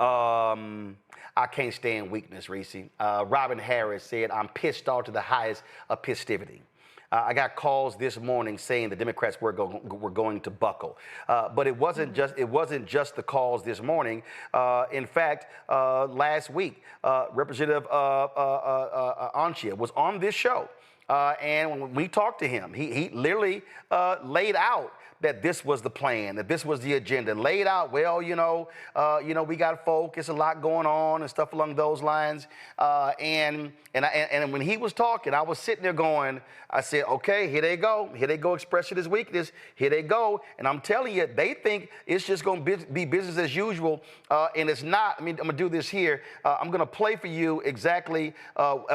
I can't stand weakness, Reese. Robin Harris said, I'm pissed off to the highest of pistivity. I got calls this morning saying the Democrats were going to buckle, but it wasn't just the calls this morning. In fact, last week, Representative Anchia was on this show, and when we talked to him, he literally laid out that this was the plan, that this was the agenda, laid out, well, we got focus, a lot going on and stuff along those lines. And when he was talking, I was sitting there going, I said, okay, here they go expressing his weakness, here they go. And I'm telling you, they think it's just gonna be business as usual, and it's not. I mean, I'm gonna do this here. I'm gonna play for you exactly, go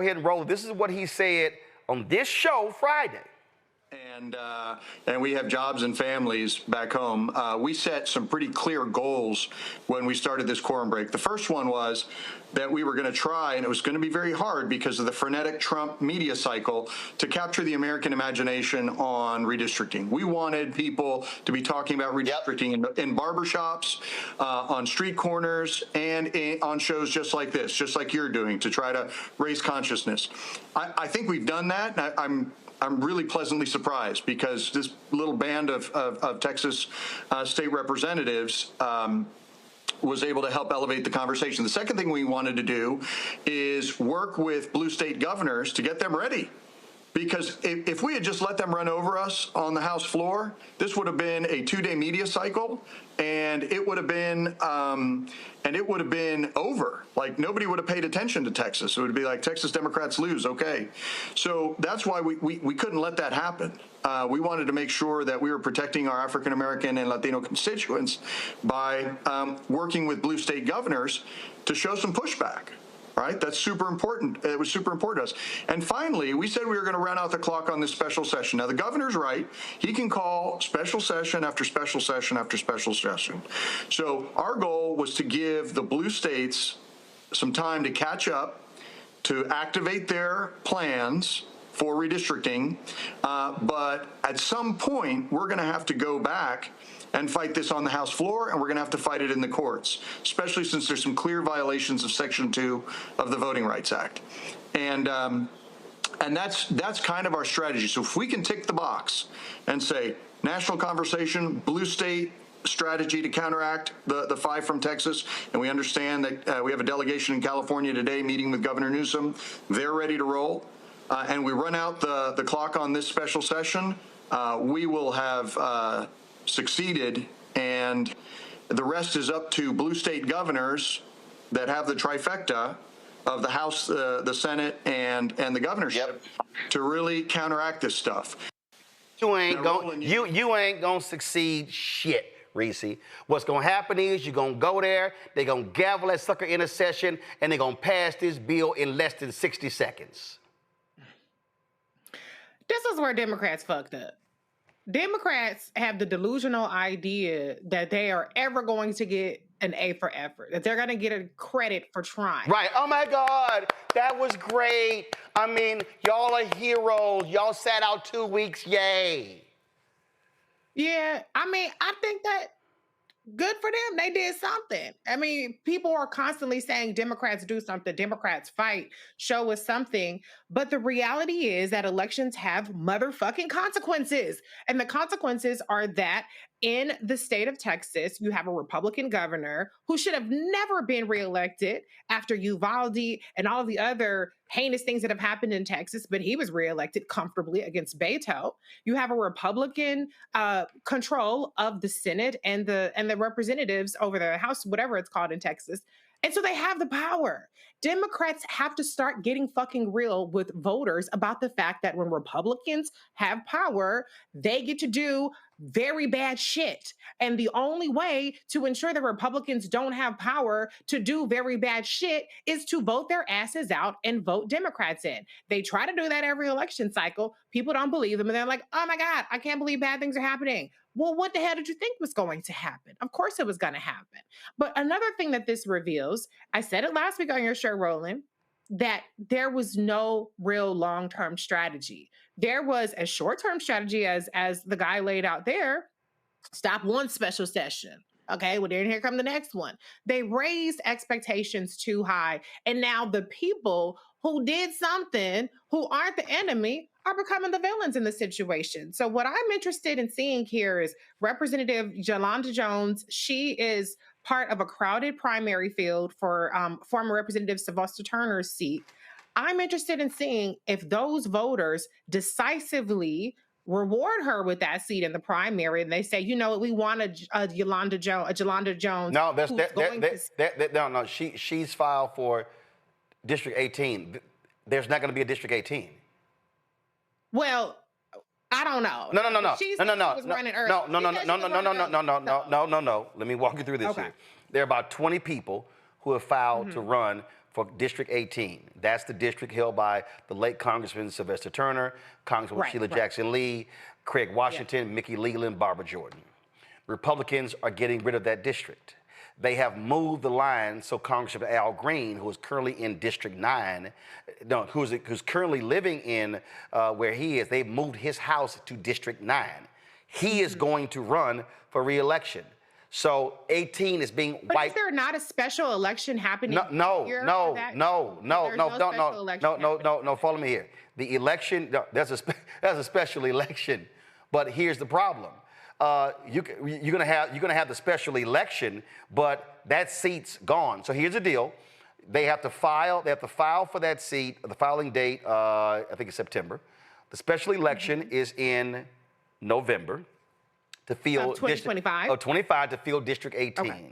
ahead and roll. This is what he said on this show Friday. And we have jobs and families back home. We set some pretty clear goals when we started this quorum break. The first one was that we were going to try, and it was going to be very hard because of the frenetic Trump media cycle, to capture the American imagination on redistricting. We wanted people to be talking about redistricting in barbershops, on street corners, and on shows just like this, just like you're doing, to try to raise consciousness. I think we've done that. I'm really pleasantly surprised because this little band of Texas state representatives was able to help elevate the conversation. The second thing we wanted to do is work with blue state governors to get them ready. Because if we had just let them run over us on the House floor, this would have been a 2-day media cycle, and it would have been over. Like, nobody would have paid attention to Texas. It would be like, Texas Democrats lose, okay. So that's why we couldn't let that happen. We wanted to make sure that we were protecting our African American and Latino constituents by working with blue state governors to show some pushback. Right? That's super important. It was super important to us. And finally, we said we were going to run out the clock on this special session. Now, the governor's right. He can call special session after special session after special session. So our goal was to give the blue states some time to catch up, to activate their plans for redistricting. But at some point, we're going to have to go back and fight this on the House floor, and we're going to have to fight it in the courts, especially since there's some clear violations of Section 2 of the Voting Rights Act. And that's kind of our strategy. So if we can tick the box and say, national conversation, blue state strategy to counteract the 5 from Texas, and we understand that we have a delegation in California today meeting with Governor Newsom. They're ready to roll. And we run out the clock on this special session, we will have succeeded, and the rest is up to blue state governors that have the trifecta of the House, the Senate, and the governorship to really counteract this stuff. You ain't gonna succeed shit, Reese. What's gonna happen is you're gonna go there, they're gonna gavel that sucker in a session, and they're gonna pass this bill in less than 60 seconds. This is where Democrats fucked up. Democrats have the delusional idea that they are ever going to get an A for effort, that they're going to get a credit for trying. Right. Oh, my God. That was great. I mean, y'all are heroes. Y'all sat out 2 weeks. Yay. Yeah. I mean, I think that good for them. They did something. I mean, people are constantly saying Democrats do something, Democrats fight, show us something. But the reality is that elections have motherfucking consequences. And the consequences are that in the state of Texas, you have a Republican governor who should have never been reelected after Uvalde and all of the other heinous things that have happened in Texas, but he was reelected comfortably against Beto. You have a Republican control of the Senate and the representatives over the House, whatever it's called in Texas. And so they have the power. Democrats have to start getting fucking real with voters about the fact that when Republicans have power, they get to do very bad shit. And the only way to ensure that Republicans don't have power to do very bad shit is to vote their asses out and vote Democrats in. They try to do that every election cycle. People don't believe them. And they're like, oh my God, I can't believe bad things are happening. Well, what the hell did you think was going to happen? Of course it was going to happen. But another thing that this reveals, I said it last week on your show, Roland, that there was no real long-term strategy. There was a short-term strategy as the guy laid out there. Stop one special session. Okay, well, then here come the next one. They raised expectations too high. And now the people who did something, who aren't the enemy, are becoming the villains in the situation. So, what I'm interested in seeing here is Representative Yolanda Jones. She is part of a crowded primary field for former Representative Sylvester Turner's seat. I'm interested in seeing if those voters decisively reward her with that seat in the primary, and they say, you know, we want a Yolanda Jones No, that's who's going to. no. She's filed for District 18. There's not going to be a District 18. Well, I don't know. No, no, no, no. She No, no, no. was running early. No, no, no, She no, said no, she no, was no, no, running no, early. no, no, no, no. Let me walk you through this Okay. here. There are about 20 people who have filed to run for District 18. That's the district held by the late Congressman Sylvester Turner, Congresswoman Right, Sheila right. Jackson Lee, Craig Washington, Mickey Leland, Barbara Jordan. Republicans are getting rid of that district. They have moved the line so Congressman Al Green, who is currently in District 9, who's currently living in where he is, they've moved his house to District 9. He is going to run for re-election. So 18 is being But wiped. is there not a special election happening? No, no, here for no, that? no, no, There's no, no no, special no, election no, no, happening. no. Follow me here. The election, no, that's a special election. But here's the problem: you're gonna have the special election, but that seat's gone. So here's the deal: they have to file. They have to file for that seat. The filing date, I think, is September. The special election is in November to fill 2025? Of 25 to fill District 18. Okay.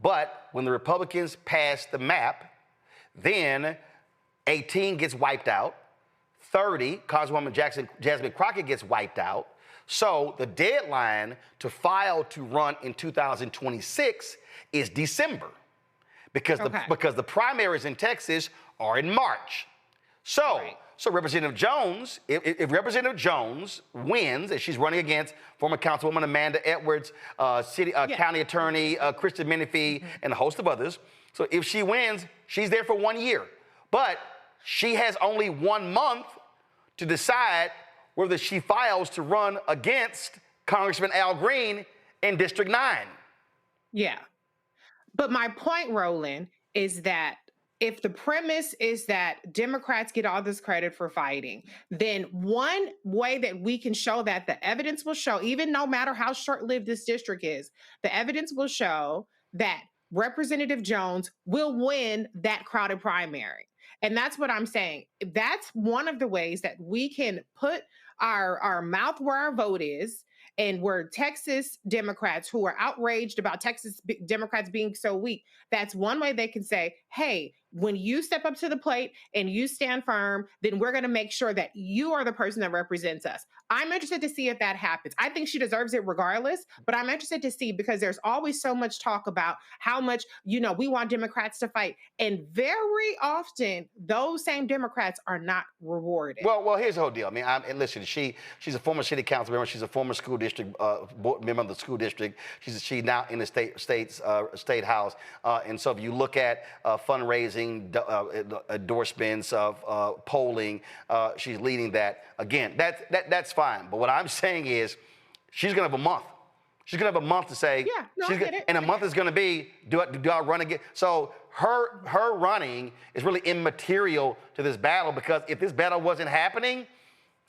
But when the Republicans pass the map, then 18 gets wiped out. 30, Congresswoman Jasmine Crockett gets wiped out. So the deadline to file to run in 2026 is December because the primaries in Texas are in March. So, Right. so Representative Jones, if Representative Jones wins, and she's running against former Councilwoman Amanda Edwards, County Attorney Kristen Menifee, and a host of others. So if she wins, she's there for 1 year. But she has only 1 month to decide whether she files to run against Congressman Al Green in District 9. Yeah. But my point, Roland, is that if the premise is that Democrats get all this credit for fighting, then one way that we can show that, the evidence will show, even no matter how short-lived this district is, the evidence will show that Representative Jones will win that crowded primary. And that's what I'm saying. That's one of the ways that we can put our mouth where our vote is, and where Texas Democrats who are outraged about Texas Democrats being so weak, that's one way they can say, hey, when you step up to the plate and you stand firm, then we're going to make sure that you are the person that represents us. I'm interested to see if that happens. I think she deserves it regardless, but I'm interested to see, because there's always so much talk about how much, we want Democrats to fight. And very often, those same Democrats are not rewarded. Well, here's the whole deal. I mean, and listen, she's a former city council member. She's a former school district member of the school district. She's now in the state house. And so if you look at fundraising, endorsements of polling, she's leading that. Again, that's fine. But what I'm saying is, she's gonna have a month. She's gonna have a month to say, Yeah, no, I get it. and a month is gonna be, do I run again? So her running is really immaterial to this battle, because if this battle wasn't happening,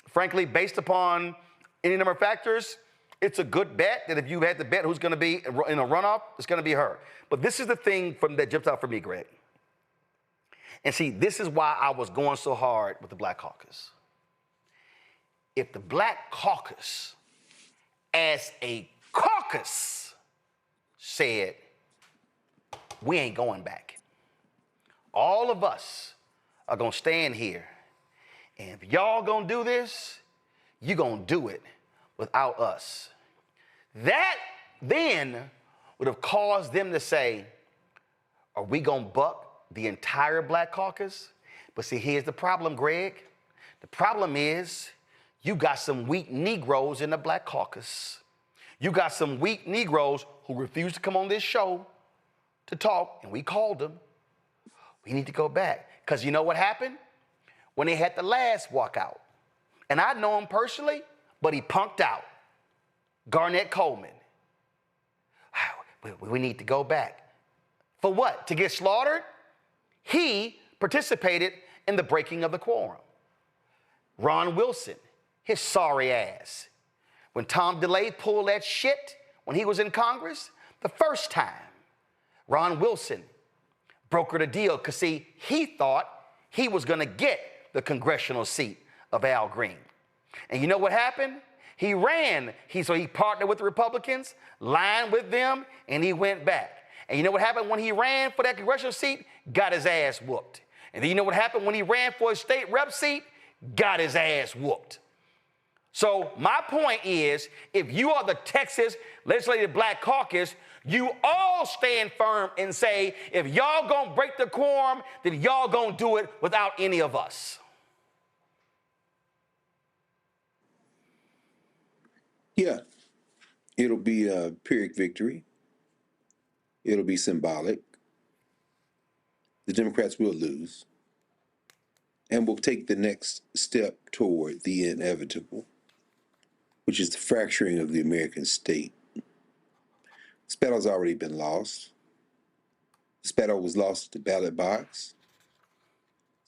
frankly, based upon any number of factors, it's a good bet that if you had to bet who's going to be in a runoff, it's going to be her. But this is the thing that jumps out for me, Greg. And see, this is why I was going so hard with the Black Caucus. If the Black Caucus, as a caucus, said, we ain't going back, all of us are going to stand here, and if y'all going to do this, you're going to do it without us. That then would have caused them to say, are we going to buck the entire Black Caucus? But see, here's the problem, Greg. The problem is you got some weak Negroes in the Black Caucus. You got some weak Negroes who refuse to come on this show to talk, and we called them. We need to go back. Because you know what happened? When they had the last walkout, and I know him personally, but he punked out. Garnett Coleman. We need to go back. For what? To get slaughtered? He participated in the breaking of the quorum. Ron Wilson, his sorry ass. When Tom DeLay pulled that shit when he was in Congress, the first time, Ron Wilson brokered a deal because, see, he thought he was going to get the congressional seat of Al Green. And you know what happened? He ran. So he partnered with the Republicans, lined with them, and he went back. And you know what happened when he ran for that congressional seat? Got his ass whooped. And then you know what happened when he ran for a state rep seat? Got his ass whooped. So my point is, if you are the Texas Legislative Black Caucus, you all stand firm and say, if y'all gonna break the quorum, then y'all gonna do it without any of us. Yeah, it'll be a Pyrrhic victory. It'll be symbolic. The Democrats will lose. And we'll take the next step toward the inevitable, which is the fracturing of the American state. This battle's already been lost. This battle was lost at the ballot box.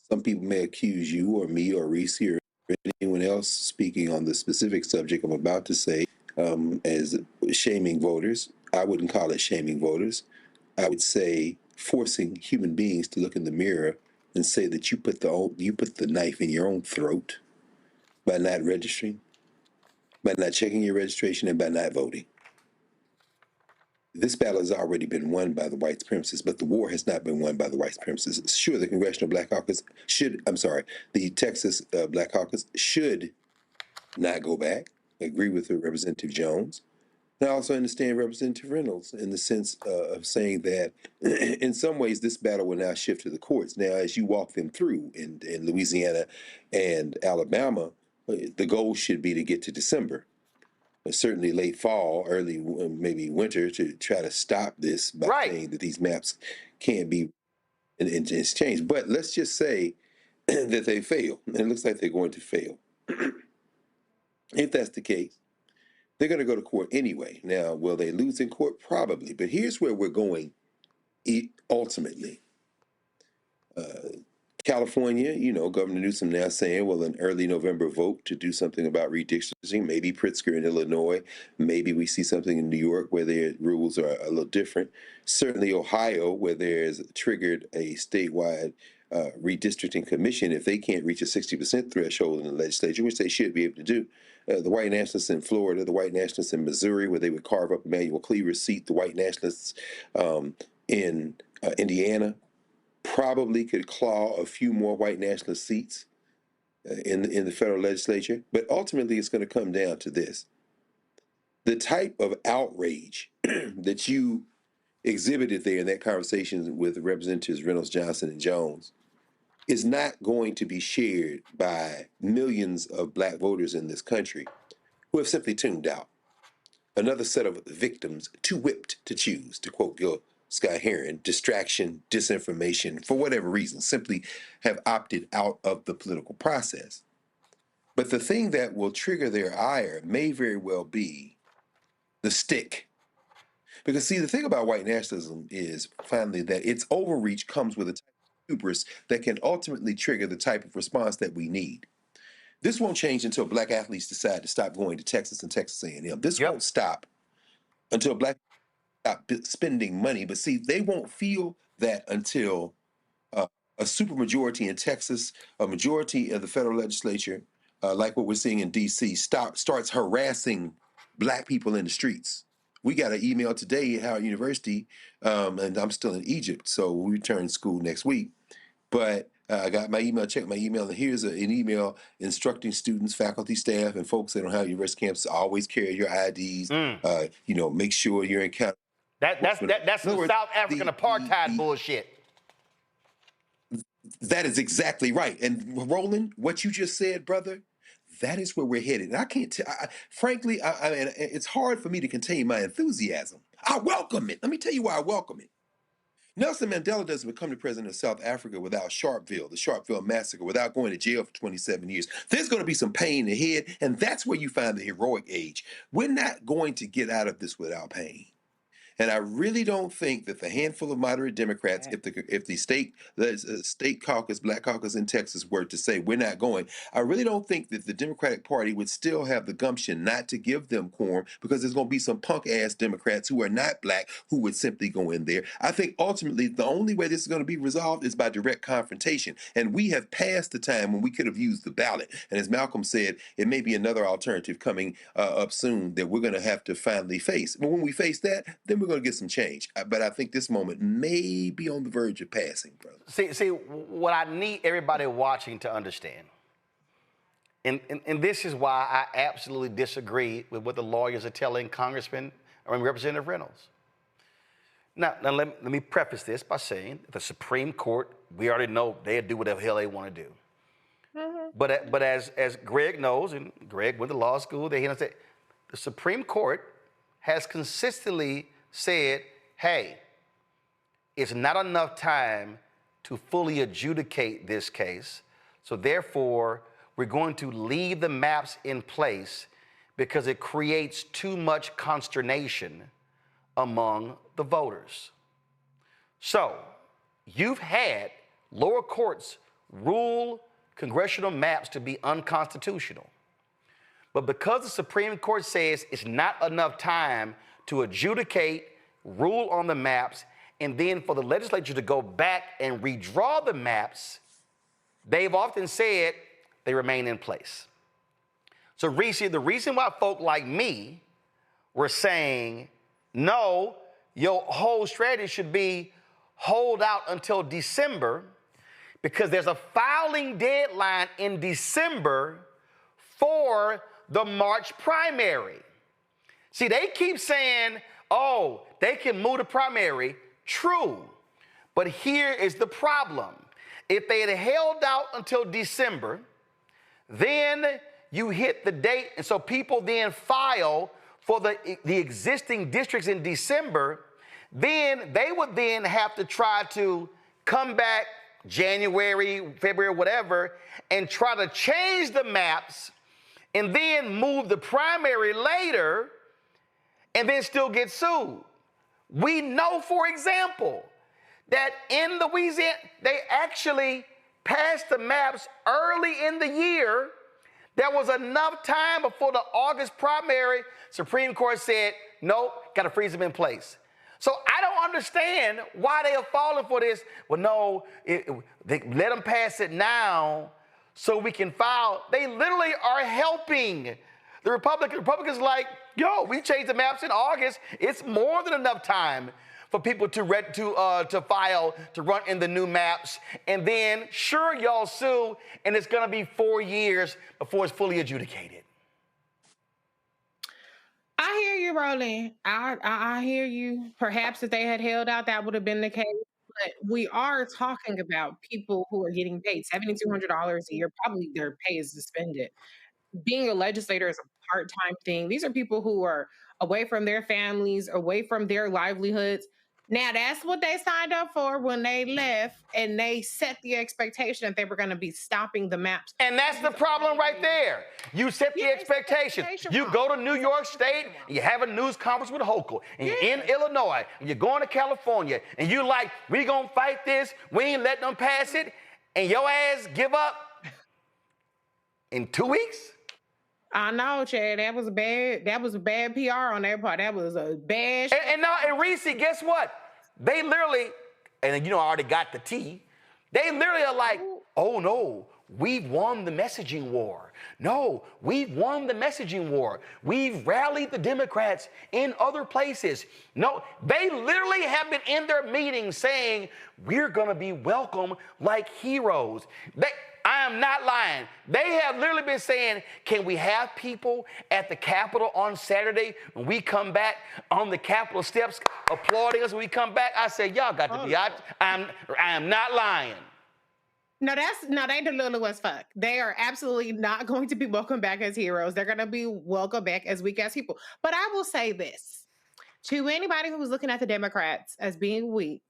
Some people may accuse you or me or Reese or anyone else speaking on the specific subject I'm about to say as shaming voters. I wouldn't call it shaming voters. I would say forcing human beings to look in the mirror and say that you put the knife in your own throat by not registering, by not checking your registration, and by not voting. This battle has already been won by the white supremacists, but the war has not been won by the white supremacists. Sure, the the Texas Black Caucus should not go back. I agree with Representative Jones. And I also understand Representative Reynolds in the sense of saying that in some ways this battle will now shift to the courts. Now, as you walk them through in Louisiana and Alabama, the goal should be to get to December. Certainly late fall, early maybe winter, to try to stop this by saying that these maps can't be changed. But let's just say that they fail, and it looks like they're going to fail. If that's the case, they're going to go to court anyway. Now, will they lose in court? Probably. But here's where we're going ultimately. California, Governor Newsom now saying, well, an early November vote to do something about redistricting, maybe Pritzker in Illinois, maybe we see something in New York where their rules are a little different. Certainly Ohio, where there's triggered a statewide redistricting commission, if they can't reach a 60% threshold in the legislature, which they should be able to do. The white nationalists in Florida, the white nationalists in Missouri, where they would carve up Emanuel Cleaver's seat, the white nationalists in Indiana, probably could claw a few more white nationalist seats in the federal legislature. But ultimately, it's going to come down to this. The type of outrage that you exhibited there in that conversation with Representatives Reynolds, Johnson, and Jones is not going to be shared by millions of black voters in this country who have simply tuned out. Another set of victims too whipped to choose, to quote Gil Scott Heron, distraction, disinformation, for whatever reason, simply have opted out of the political process. But the thing that will trigger their ire may very well be the stick. Because, see, the thing about white nationalism is, finally, that its overreach comes with a type of hubris that can ultimately trigger the type of response that we need. This won't change until black athletes decide to stop going to Texas and Texas A&M. This won't stop until black stop spending money. But see, they won't feel that until a supermajority in Texas, a majority of the federal legislature, like what we're seeing in D.C., starts harassing black people in the streets. We got an email today at Howard University, and I'm still in Egypt, so we return to school next week. But I got my email, checked my email, and here's an email instructing students, faculty, staff, and folks that on Howard University campus to always carry your IDs. Make sure you're in count. That's some South African apartheid bullshit. That is exactly right. And Roland, what you just said, brother, that is where we're headed. And I can't tell, frankly, it's hard for me to contain my enthusiasm. I welcome it. Let me tell you why I welcome it. Nelson Mandela doesn't become the president of South Africa without the Sharpeville massacre, without going to jail for 27 years. There's going to be some pain in the head, and that's where you find the heroic age. We're not going to get out of this without pain. And I really don't think that the handful of moderate Democrats, if the state caucus, Black caucus in Texas, were to say we're not going, I really don't think that the Democratic Party would still have the gumption not to give them quorum, because there's going to be some punk ass Democrats who are not Black who would simply go in there. I think ultimately the only way this is going to be resolved is by direct confrontation. And we have passed the time when we could have used the ballot. And as Malcolm said, it may be another alternative coming up soon that we're going to have to finally face. But when we face that, then we're going to get some change. But I think this moment may be on the verge of passing, brother. See, what I need everybody watching to understand, and this is why I absolutely disagree with what the lawyers are telling Representative Reynolds. Now let me preface this by saying the Supreme Court, we already know they'll do whatever the hell they want to do. But as Greg knows, and Greg went to law school, they said the Supreme Court has consistently said, hey, it's not enough time to fully adjudicate this case, so therefore we're going to leave the maps in place because it creates too much consternation among the voters. So you've had lower courts rule congressional maps to be unconstitutional. But because the Supreme Court says it's not enough time to adjudicate, rule on the maps, and then for the legislature to go back and redraw the maps, they've often said they remain in place. So, Reese, the reason why folk like me were saying, no, your whole strategy should be hold out until December, because there's a filing deadline in December for the March primary. See, they keep saying, oh, they can move the primary. True. But here is the problem. If they had held out until December, then you hit the date, and so people then file for the existing districts in December, then they would then have to try to come back January, February, whatever, and try to change the maps and then move the primary later and then still get sued. We know, for example, that in Louisiana, they actually passed the maps early in the year. There was enough time before the August primary. Supreme Court said, nope, got to freeze them in place. So I don't understand why they are falling for this. Well, no, they let them pass it now so we can file. They literally are helping. The Republicans like, yo, we changed the maps in August. It's more than enough time for people to file, to run in the new maps. And then, sure, y'all sue, and it's going to be 4 years before it's fully adjudicated. I hear you, Roland. I hear you. Perhaps if they had held out, that would have been the case. But we are talking about people who are getting paid $7,200 a year. Probably their pay is suspended. Being a legislator is a part-time thing. These are people who are away from their families, away from their livelihoods. Now, that's what they signed up for when they left, and they set the expectation that they were going to be stopping the maps. And that's the problem right there. You set the expectation. You go to New York State, you have a news conference with Hochul, and you're in Illinois, and you're going to California, and you're like, we going to fight this, we ain't letting them pass it, and your ass give up in 2 weeks? I know, Chad. That was bad PR on their part. That was a bad. And Reese, guess what? They literally, and I already got the tea. They literally are like, oh no, we've won the messaging war. No, we've won the messaging war. We've rallied the Democrats in other places. No, they literally have been in their meetings saying, we're going to be welcome like heroes. I am not lying. They have literally been saying, can we have people at the Capitol on Saturday when we come back on the Capitol steps applauding us when we come back? I said, y'all got to be out. I am not lying. No, they delulu as fuck. They are absolutely not going to be welcomed back as heroes. They're going to be welcomed back as weak ass people. But I will say this to anybody who's looking at the Democrats as being weak,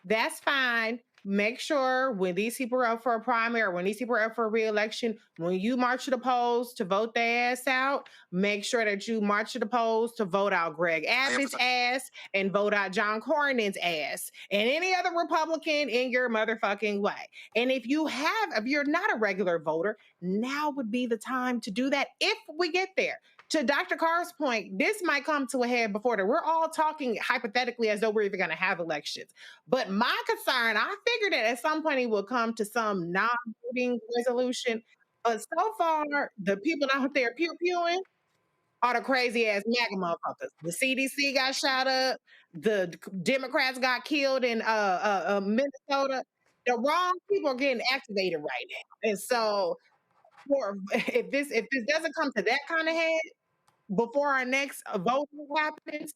that's fine. make sure when these people are up for a primary or when these people are up for a re-election, when you march to the polls to vote their ass out, make sure that you march to the polls to vote out Greg Abbott's ass and vote out John Cornyn's ass and any other Republican in your motherfucking way. And if you're not a regular voter, now would be the time to do that if we get there. To Dr. Carr's point, this might come to a head before that. We're all talking hypothetically as though we're even going to have elections. But my concern, I figured that at some point it will come to some non-voting resolution. But so far, the people out there pew-pewing are the crazy ass MAGA motherfuckers. The CDC got shot up. The Democrats got killed in Minnesota. The wrong people are getting activated right now. And so if this doesn't come to that kind of head before our next vote happens,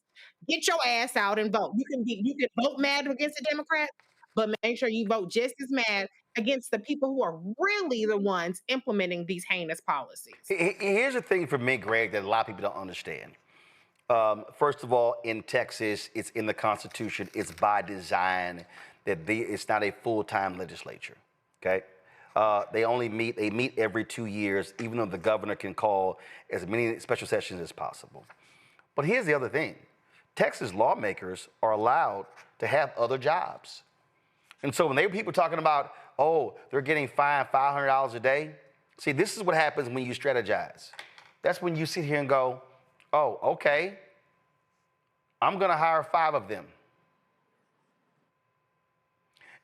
get your ass out and vote. You can vote mad against the Democrats, but make sure you vote just as mad against the people who are really the ones implementing these heinous policies. Here's the thing for me, Greg, that a lot of people don't understand. First of all, in Texas, it's in the Constitution. It's by design that it's not a full-time legislature. Okay. They meet every 2 years, even though the governor can call as many special sessions as possible. But here's the other thing. Texas lawmakers are allowed to have other jobs. And so when people talking about, oh, they're getting fined $500 a day, see, this is what happens when you strategize. That's when you sit here and go, oh, okay, I'm going to hire 5 of them.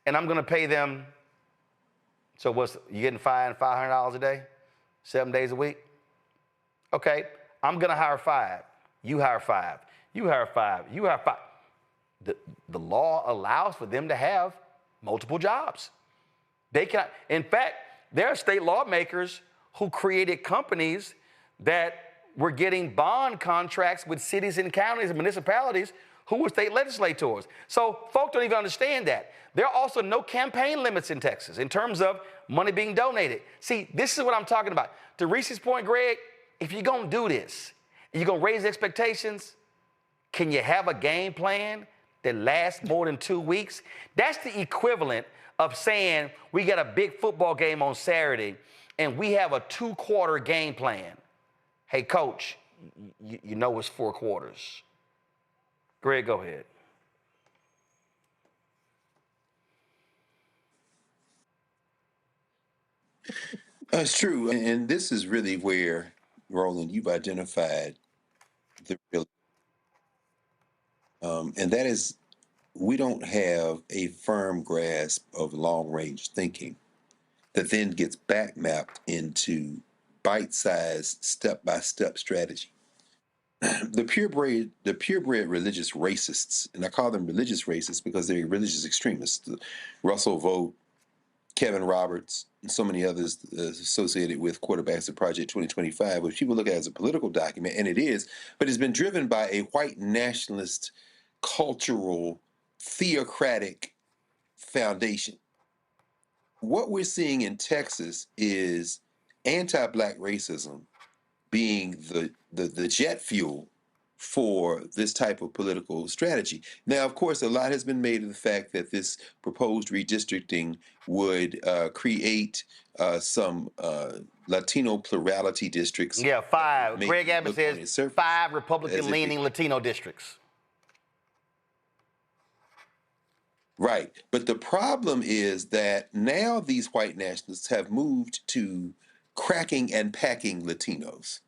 And I'm going to pay them. So you getting fined $500 a day, 7 days a week? Okay, I'm gonna hire 5. You hire 5. You hire 5. You hire 5. The law allows for them to have multiple jobs. They can. In fact, there are state lawmakers who created companies that were getting bond contracts with cities and counties and municipalities who were state legislators. So folks don't even understand that. There are also no campaign limits in Texas in terms of money being donated. See, this is what I'm talking about. To Reese's point, Greg, if you're gonna do this, and you're gonna raise expectations, can you have a game plan that lasts more than 2 weeks? That's the equivalent of saying we got a big football game on Saturday and we have a 2-quarter game plan. Hey, coach, you know it's 4 quarters. Greg, go ahead. It's true. And this is really where, Roland, you've identified the real, and that is we don't have a firm grasp of long range thinking that then gets back mapped into bite sized, step by step strategy. The purebred religious racists, and I call them religious racists because they're religious extremists. Russell Vogt, Kevin Roberts, and so many others associated with Quarterbacks of Project 2025, which people look at as a political document, and it is, but it's been driven by a white nationalist, cultural, theocratic foundation. What we're seeing in Texas is anti-Black racism being the jet fuel for this type of political strategy. Now, of course, a lot has been made of the fact that this proposed redistricting would create some Latino plurality districts. Yeah, 5. Greg Abbott says 5 Republican-leaning Latino districts. Right. But the problem is that now these white nationalists have moved to cracking and packing Latinos.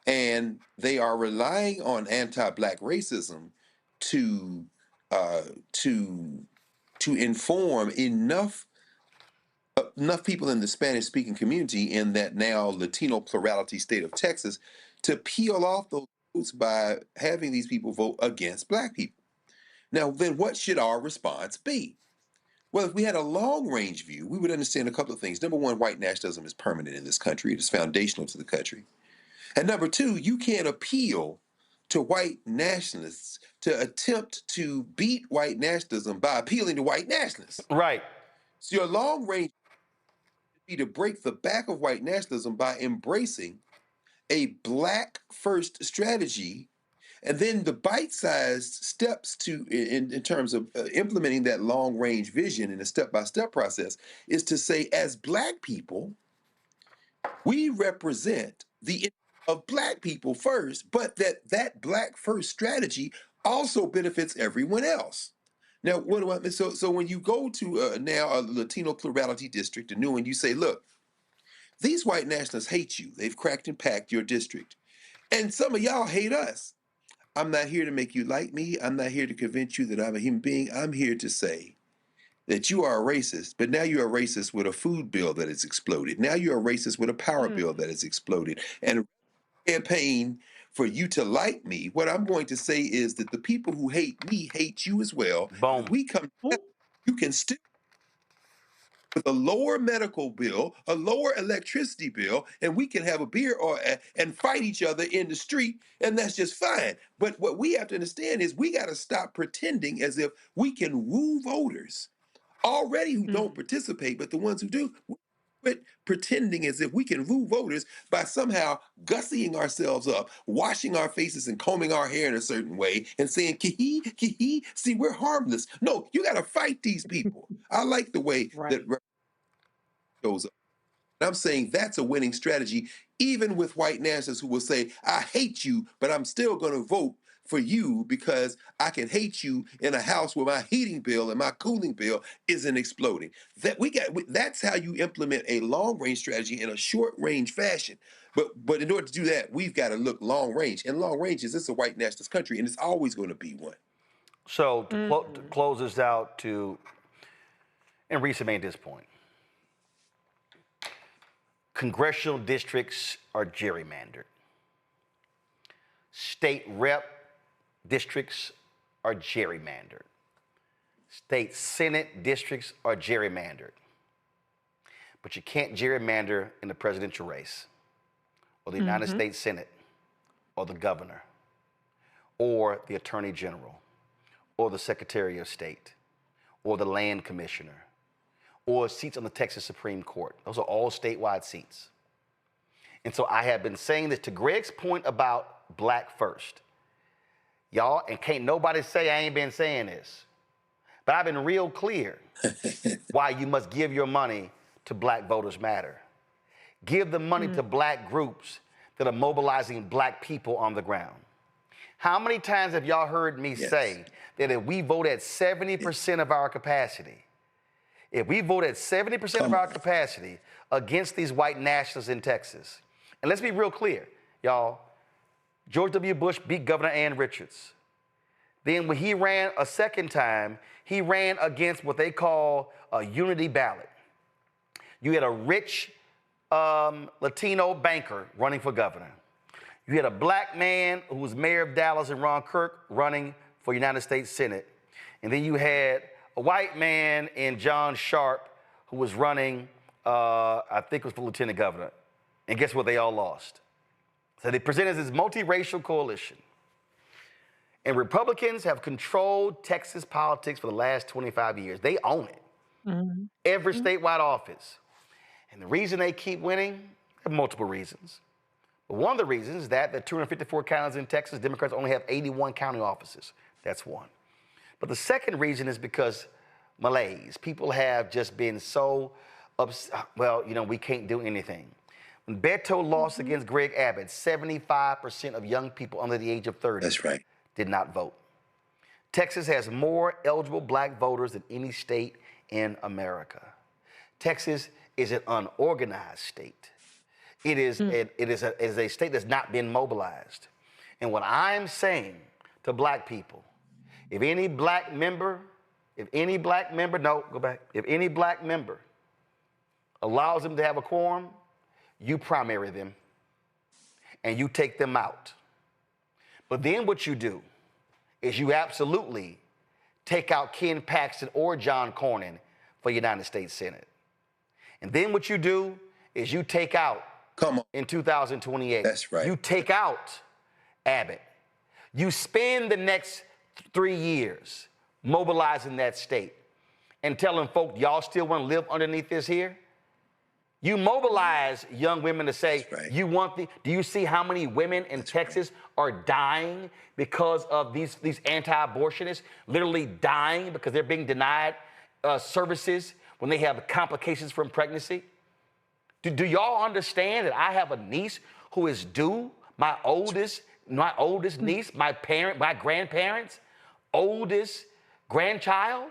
And they are relying on anti-Black racism to inform enough people in the Spanish-speaking community in that now Latino plurality state of Texas to peel off those votes by having these people vote against Black people. Now, then what should our response be? Well, if we had a long-range view, we would understand a couple of things. Number one, white nationalism is permanent in this country. It is foundational to the country. And number two, you can't appeal to white nationalists to attempt to beat white nationalism by appealing to white nationalists. Right. So your long range would be to break the back of white nationalism by embracing a Black first strategy And then the bite-sized steps in terms of implementing that long-range vision in a step-by-step process is to say, as Black people, we represent the of Black people first, but that Black first strategy also benefits everyone else. Now, what do I mean? So when you go to now a Latino plurality district, a new one, you say, look, these white nationalists hate you. They've cracked and packed your district. And some of y'all hate us. I'm not here to make you like me. I'm not here to convince you that I'm a human being. I'm here to say that you are a racist, but now you're a racist with a food bill that has exploded. Now you're a racist with a power bill that has exploded. And a campaign for you to like me, what I'm going to say is that the people who hate me hate you as well. And if Boom. we come together, you can still with a lower medical bill, a lower electricity bill, and we can have a beer and fight each other in the street, and that's just fine. But what we have to understand is we got to stop pretending as if we can woo voters already who don't participate, but the ones who do. Quit pretending as if we can woo voters by somehow gussying ourselves up, washing our faces and combing our hair in a certain way, and saying, kee hee, see, we're harmless. No, you got to fight these people. I like the way Right. that goes up. And I'm saying that's a winning strategy, even with white nationalists who will say, I hate you, but I'm still going to vote for you because I can hate you in a house where my heating bill and my cooling bill isn't exploding. That's how you implement a long range strategy in a short range fashion. But in order to do that, we've got to look long range. And long range is this a white nationalist country, and it's always going to be one. So to close this out, and Reese made this point, congressional districts are gerrymandered. State rep districts are gerrymandered. State Senate districts are gerrymandered. But you can't gerrymander in the presidential race, or the United States Senate, or the governor, or the Attorney General, or the Secretary of State, or the Land Commissioner, or seats on the Texas Supreme Court. Those are all statewide seats. And so I have been saying this to Greg's point about Black first. Y'all, and can't nobody say I ain't been saying this, but I've been real clear why you must give your money to Black Voters Matter. Give the money to Black groups that are mobilizing Black people on the ground. How many times have y'all heard me say that if we vote at 70% of our capacity, if we vote at 70% of our capacity against these white nationalists in Texas, and let's be real clear, y'all, George W. Bush beat Governor Ann Richards. Then when he ran a second time, he ran against what they call a unity ballot. You had a rich Latino banker running for governor. You had a Black man who was mayor of Dallas and Ron Kirk running for United States Senate. And then you had a white man in John Sharp who was running, I think it was for lieutenant governor. And guess what? They all lost. So they presented this multiracial coalition. And Republicans have controlled Texas politics for the last 25 years. They own it. Every statewide office. And the reason they keep winning, there are multiple reasons. But one of the reasons is that the 254 counties in Texas, Democrats only have 81 county offices. That's one. But the second reason is because malaise. People have just been so upset. Well, you know, we can't do anything. When Beto lost against Greg Abbott, 75% of young people under the age of 30 did not vote. Texas has more eligible Black voters than any state in America. Texas is an unorganized state. It is a state that's not been mobilized. And what I'm saying to Black people, if any Black member allows them to have a quorum, you primary them and you take them out. But then what you do is you absolutely take out Ken Paxton or John Cornyn for United States Senate. And then what you do is you take out, in 2028, you take out Abbott. You spend the next 3 years mobilizing that state and telling folk, y'all still want to live underneath this here? You mobilize young women to say, That's right. you want the, do you see how many women in Texas are dying because of these anti-abortionists, literally dying because they're being denied services when they have complications from pregnancy? Do y'all understand that I have a niece who is due, my oldest niece, my grandparents' oldest grandchild,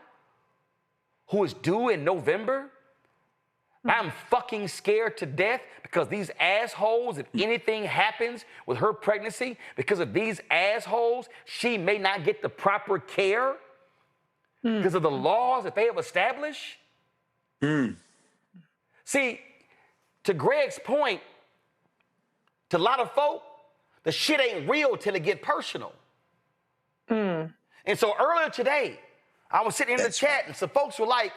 who is due in November? I'm fucking scared to death because these assholes, if anything happens with her pregnancy, because of these assholes, she may not get the proper care because of the laws that they have established. See, to Greg's point, to a lot of folk, the shit ain't real till it get personal. And so earlier today, I was sitting in the chat and some folks were like,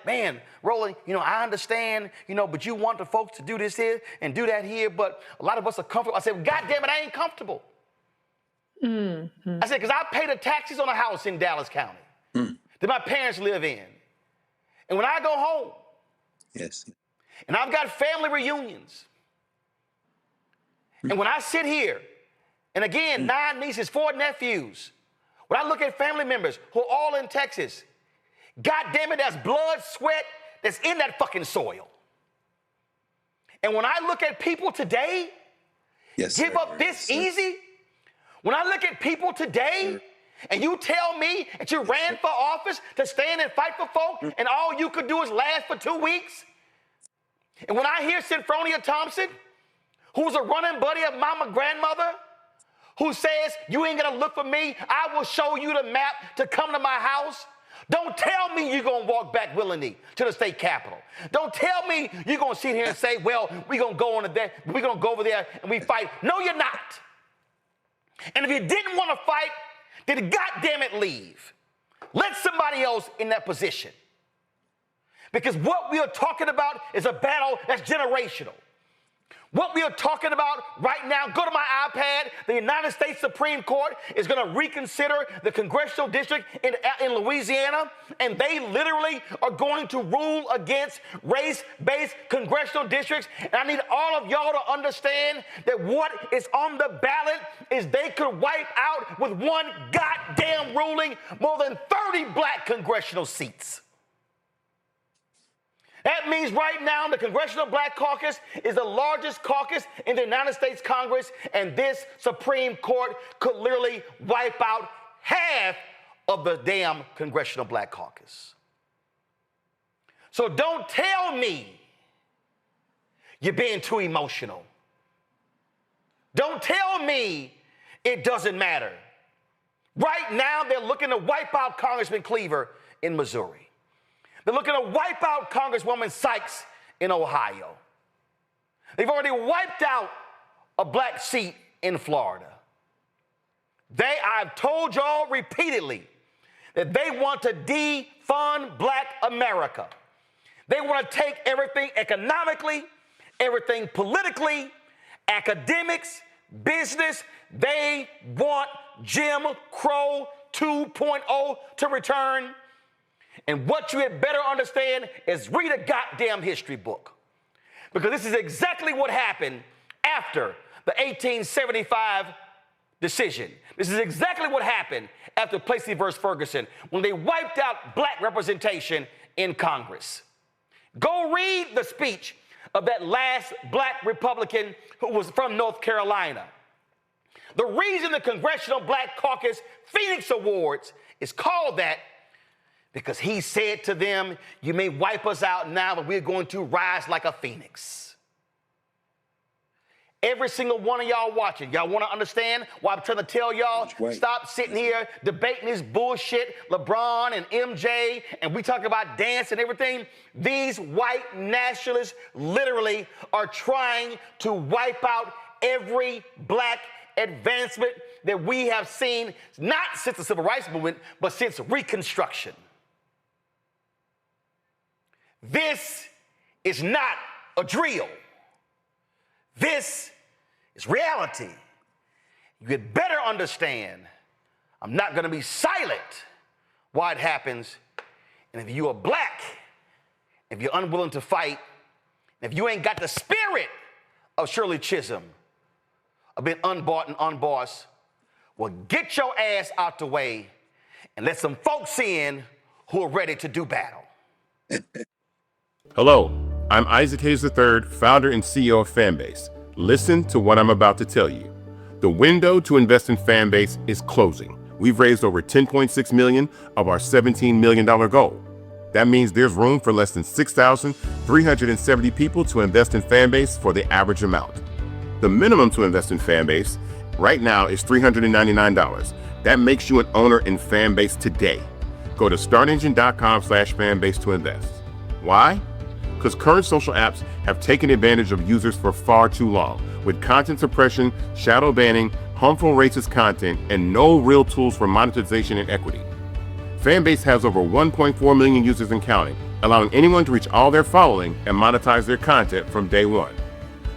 man, Roland, I understand, but you want the folks to do this here and do that here, but a lot of us are comfortable. I said, well, God damn it, I ain't comfortable. I said, because I pay the taxes on a house in Dallas County that my parents live in. And when I go home, and I've got family reunions, and when I sit here, and again, 9 nieces, 4 nephews, when I look at family members who are all in Texas, God damn it, that's blood, sweat that's in that fucking soil. And when I look at people today, give up this easy, when I look at people today, and you tell me that you ran for office to stand and fight for folk, and all you could do is last for 2 weeks, and when I hear Sinfronia Thompson, who's a running buddy of mama grandmother, who says, you ain't gonna look for me, I will show you the map to come to my house. Don't tell me you're gonna walk back willingly to the state capitol. Don't tell me you're gonna sit here and say, well, we're gonna go over there and we fight. No, you're not. And if you didn't wanna fight, then goddamn it, leave. Let somebody else in that position. Because what we are talking about is a battle that's generational. What we are talking about right now, go to my iPad, the United States Supreme Court is going to reconsider the congressional district in Louisiana, and they literally are going to rule against race-based congressional districts. And I need all of y'all to understand that what is on the ballot is they could wipe out with one goddamn ruling more than 30 black congressional seats. That means right now the Congressional Black Caucus is the largest caucus in the United States Congress, and this Supreme Court could literally wipe out half of the damn Congressional Black Caucus. So don't tell me you're being too emotional. Don't tell me it doesn't matter. Right now they're looking to wipe out Congressman Cleaver in Missouri. They're looking to wipe out Congresswoman Sykes in Ohio. They've already wiped out a black seat in Florida. I've told y'all repeatedly that they want to defund black America. They want to take everything economically, everything politically, academics, business. They want Jim Crow 2.0 to return. And what you had better understand is read a goddamn history book. Because this is exactly what happened after the 1875 decision. This is exactly what happened after Plessy versus Ferguson, when they wiped out black representation in Congress. Go read the speech of that last black Republican who was from North Carolina. The reason the Congressional Black Caucus Phoenix Awards is called that because he said to them, you may wipe us out now, but we're going to rise like a phoenix. Every single one of y'all watching, y'all want to understand why I'm trying to tell y'all, stop sitting here debating this bullshit, LeBron and MJ, and we talk about dance and everything. These white nationalists literally are trying to wipe out every black advancement that we have seen, not since the Civil Rights Movement, but since Reconstruction. This is not a drill. This is reality. You had better understand, I'm not going to be silent while it happens. And if you are black, if you're unwilling to fight, If you ain't got the spirit of Shirley Chisholm, of being unbought and unbossed, well, get your ass out the way and let some folks in who are ready to do battle. Hello, I'm Isaac Hayes III, founder and CEO of Fanbase. Listen to what I'm about to tell you. The window to invest in Fanbase is closing. We've raised over $10.6 million of our $17 million goal. That means there's room for less than 6,370 people to invest in Fanbase for the average amount. The minimum to invest in Fanbase right now is $399. That makes you an owner in Fanbase today. Go to startengine.com/fanbase to invest. Why? Because current social apps have taken advantage of users for far too long, with content suppression, shadow banning, harmful racist content, and no real tools for monetization and equity. Fanbase has over 1.4 million users and counting, allowing anyone to reach all their following and monetize their content from day one.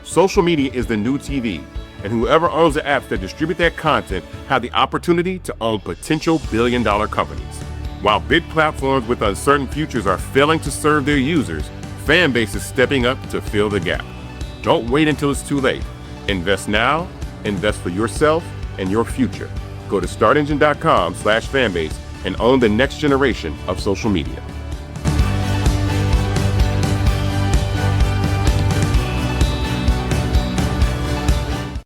Social media is the new TV, and whoever owns the apps that distribute that content have the opportunity to own potential billion-dollar companies. While big platforms with uncertain futures are failing to serve their users, Fanbase is stepping up to fill the gap. Don't wait until it's too late. Invest now, invest for yourself and your future. Go to startengine.com/fanbase and own the next generation of social media.